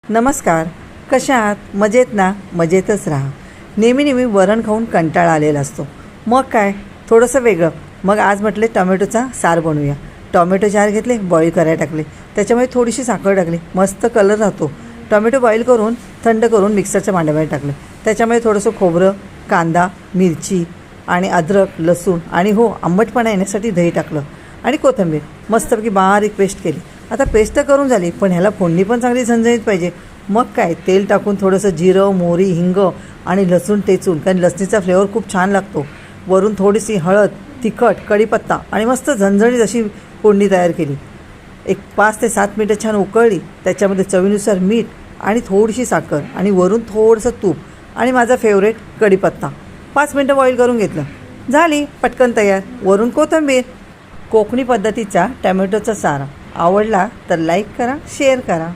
नमस्कार. कशा आहात? मजेत ना? मजेतच राहा. नेहमी वरण खाऊन कंटाळा आलेला असतो. मग काय थोडंसं वेगळं. मग आज म्हटले टोमॅटोचा सार बनवूया. टोमॅटो 4 घेतले, बॉईल करायला टाकले. त्याच्यामध्ये थोडीशी साखर टाकली, मस्त कलर राहतो. टोमॅटो बॉईल करून थंड करून मिक्सरच्या भांड्यामध्ये टाकले. त्याच्यामध्ये थोडंसं खोबरं, कांदा, मिरची आणि अद्रक, लसूण आणि आंबटपणा येण्यासाठी दही टाकलं आणि कोथिंबीर मस्तपैकी बारीक पेस्ट केली. आता पेस्ट तर करून झाली, पण ह्याला फोडणी पण चांगली झणझणीत पाहिजे. मग काय तेल टाकून थोडंसं जिरं, मोहरी, हिंग आणि लसूण टेचून, कारण लसणीचा फ्लेवर खूप छान लागतो. वरून थोडीशी हळद, तिखट, कढीपत्ता आणि मस्त झणझणीत अशी फोडणी तयार केली. एक 5 ते 7 मिनटं छान उकळली. त्याच्यामध्ये चवीनुसार मीठ आणि थोडीशी साखर आणि वरून थोडंसं तूप आणि माझा फेवरेट कढीपत्ता 5 मिनटं बॉईल करून घेतलं. झाली पटकन तयार. वरून कोथिंबीर. कोकणी पद्धतीचा टोमॅटोचा सार आवडला तर लाईक करा, शेअर करा.